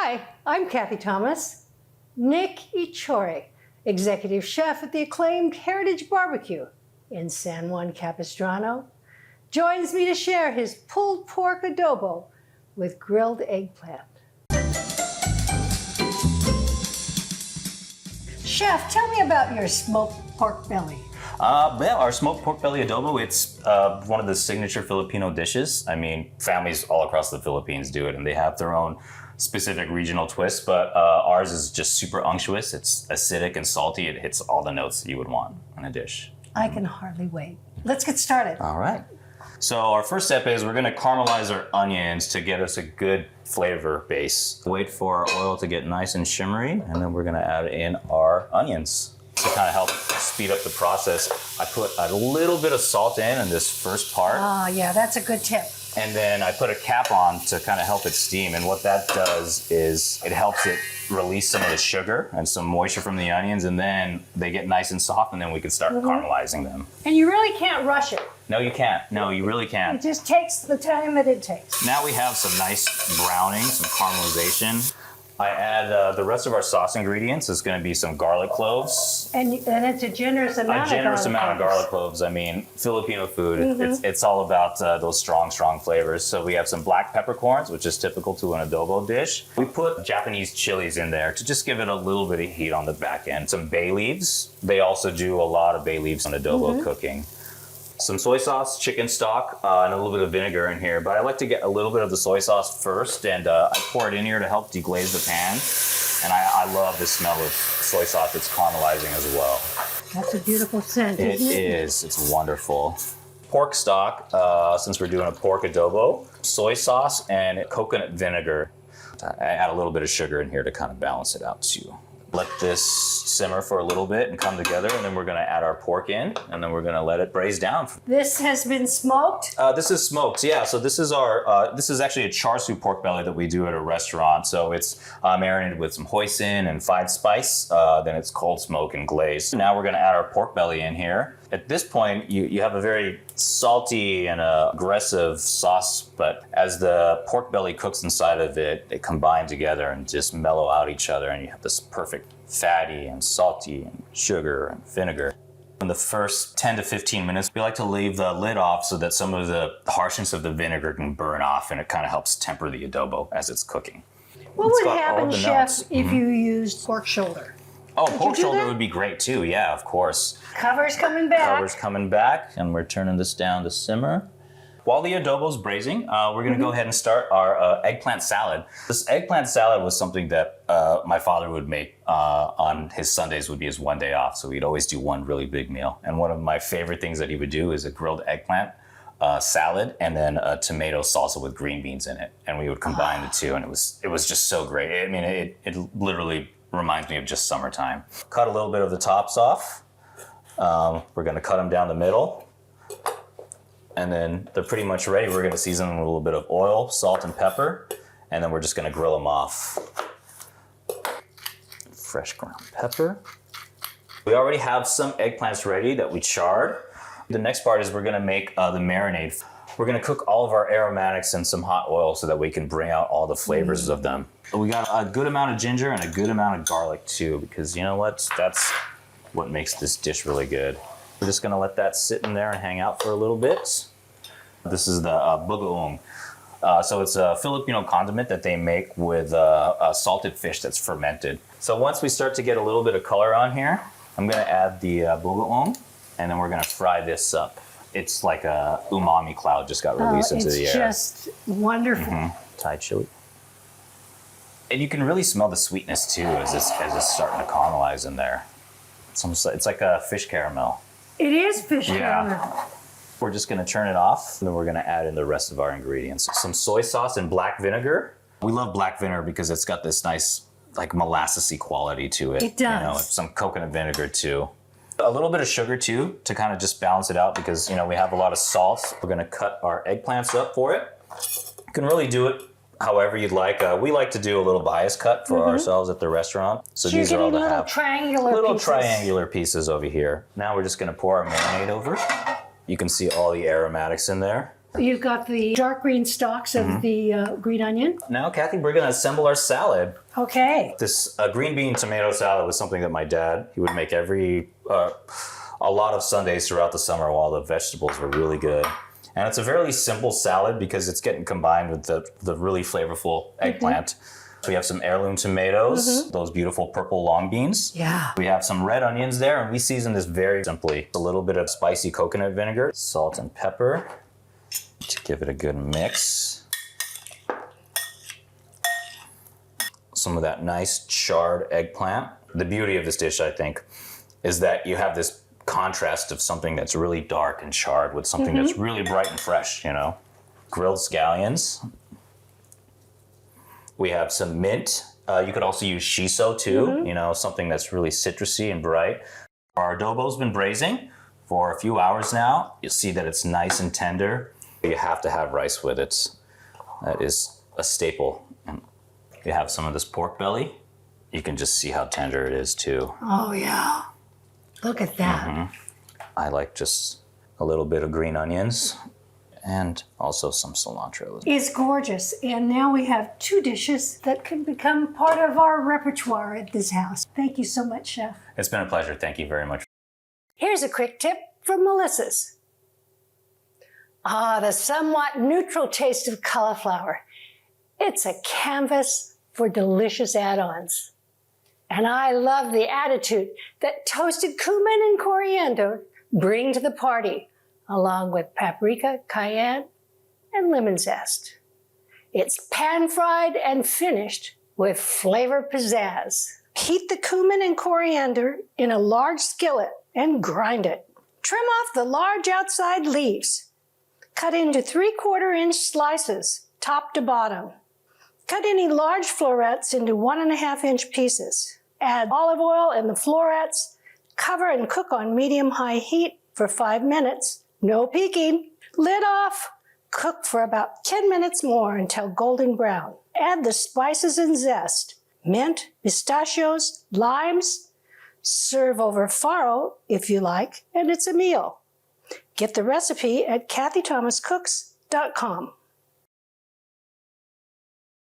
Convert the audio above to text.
Hi, I'm Cathy Thomas. Nick Echaore, executive chef at the acclaimed Heritage Barbecue in San Juan Capistrano, joins me to share his pulled pork adobo with grilled eggplant. Chef, tell me about your smoked pork belly. Our smoked pork belly adobo, it's one of the signature Filipino dishes. I mean, families all across the Philippines do it, and they have their own specific regional twist, but ours is just super unctuous. It's acidic and salty. It hits all the notes that you would want in a dish. I can hardly wait. Let's get started. All right. So our first step is we're going to caramelize our onions to get us a good flavor base. Wait for our oil to get nice and shimmery, and then we're going to add in our onions. To kind of help speed up the process, I put a little bit of salt in this first part. Ah, yeah, that's a good tip. And then I put a cap on to kind of help it steam. And what that does is it helps it release some of the sugar and some moisture from the onions, and then they get nice and soft, and then we can start caramelizing them. And you really can't rush it. No, you can't. No, you really can't. It just takes the time that it takes. Now we have some nice browning, some caramelization. I add the rest of our sauce ingredients. It's going to be some garlic cloves. And it's a generous amount of garlic cloves. I mean, Filipino food, it's all about those strong flavors. So we have some black peppercorns, which is typical to an adobo dish. We put Japanese chilies in there to just give it a little bit of heat on the back end. Some bay leaves. They also do a lot of bay leaves on adobo cooking. Some soy sauce, chicken stock, and a little bit of vinegar in here. But I like to get a little bit of the soy sauce first, and I pour it in here to help deglaze the pan. And I love the smell of soy sauce that's caramelizing as well. That's a beautiful scent, It isn't it? is. It's wonderful. Pork stock, since we're doing a pork adobo, soy sauce, and coconut vinegar. I add a little bit of sugar in here to kind of balance it out too. Let this simmer for a little bit and come together, and then we're going to add our pork in, and then we're going to let it braise down. This has been smoked? This is smoked, yeah. So this is our, this is actually a char siu pork belly that we do at a restaurant. So it's marinated with some hoisin and 5 spice, then it's cold smoke and glazed. Now we're going to add our pork belly in here. At this point, you have a very salty and aggressive sauce, but as the pork belly cooks inside of it, they combine together and just mellow out each other, and you have this perfect fatty and salty and sugar and vinegar. In the first 10 to 15 minutes, we like to leave the lid off so that some of the harshness of the vinegar can burn off, and it kind of helps temper the adobo as it's cooking. What would happen, Chef, if you used pork shoulder? Oh, pork shoulder would be great too, yeah, of course. Cover's coming back. Cover's coming back, and we're turning this down to simmer. While the adobo's braising, we're gonna go ahead and start our eggplant salad. This eggplant salad was something that my father would make on his Sundays, would be his one day off, so he'd always do one really big meal. And one of my favorite things that he would do is a grilled eggplant salad, and then a tomato salsa with green beans in it. And we would combine the two, and it was just so great. I mean, it literally reminds me of just summertime. Cut a little bit of the tops off. We're gonna cut them down the middle. And then they're pretty much ready. We're gonna season them with a little bit of oil, salt, and pepper. And then we're just gonna grill them off. Fresh ground pepper. We already have some eggplants ready that we charred. The next part is we're gonna make the marinade. We're gonna cook all of our aromatics in some hot oil so that we can bring out all the flavors of them. We got a good amount of ginger and a good amount of garlic too, because you know what? That's what makes this dish really good. We're just gonna let that sit in there and hang out for a little bit. This is the bagoong. So it's a Filipino condiment that they make with salted fish that's fermented. So once we start to get a little bit of color on here, I'm gonna add the bagoong, and then we're gonna fry this up. It's like a umami cloud just got released into the air. It's just wonderful. Thai chili. And you can really smell the sweetness too as it's starting to caramelize in there. It's like a fish caramel. It is fish caramel. We're just gonna turn it off, and then we're gonna add in the rest of our ingredients. Some soy sauce and black vinegar. We love black vinegar because it's got this nice, like molassesy quality to it. It does. You know, some coconut vinegar too. A little bit of sugar too, to kind of just balance it out, because you know we have a lot of salt. We're gonna cut our eggplants up for it. You can really do it however you'd like. We like to do a little bias cut for ourselves at the restaurant. So these are all the little triangular pieces over here. Now we're just gonna pour our marinade over. You can see all the aromatics in there. You've got the dark green stalks of the green onion. Now, Kathy, we're gonna assemble our salad. Okay. This green bean tomato salad was something that my dad, he would make a lot of Sundays throughout the summer while the vegetables were really good. And it's a very simple salad because it's getting combined with the really flavorful eggplant. So we have some heirloom tomatoes, those beautiful purple long beans. Yeah. We have some red onions there, and we season this very simply. A little bit of spicy coconut vinegar, salt and pepper to give it a good mix. Some of that nice charred eggplant. The beauty of this dish, I think, is that you have this contrast of something that's really dark and charred with something that's really bright and fresh, you know? Grilled scallions. We have some mint. You could also use shiso too, you know, something that's really citrusy and bright. Our adobo's been braising for a few hours now. You'll see that it's nice and tender. You have to have rice with it. That is a staple. And you have some of this pork belly. You can just see how tender it is too. Oh yeah. Look at that. I like just a little bit of green onions and also some cilantro. It's gorgeous. And now we have 2 dishes that can become part of our repertoire at this house. Thank you so much, Chef. It's been a pleasure. Thank you very much. Here's a quick tip from Melissa's. The somewhat neutral taste of cauliflower. It's a canvas for delicious add-ons. And I love the attitude that toasted cumin and coriander bring to the party, along with paprika, cayenne, and lemon zest. It's pan-fried and finished with flavor pizzazz. Heat the cumin and coriander in a large skillet and grind it. Trim off the large outside leaves. Cut into 3/4-inch slices, top to bottom. Cut any large florets into 1.5-inch pieces. Add olive oil and the florets. Cover and cook on medium-high heat for 5 minutes. No peeking. Lid off. Cook for about 10 minutes more until golden brown. Add the spices and zest. Mint, pistachios, limes. Serve over faro if you like, and it's a meal. Get the recipe at cathythomascooks.com.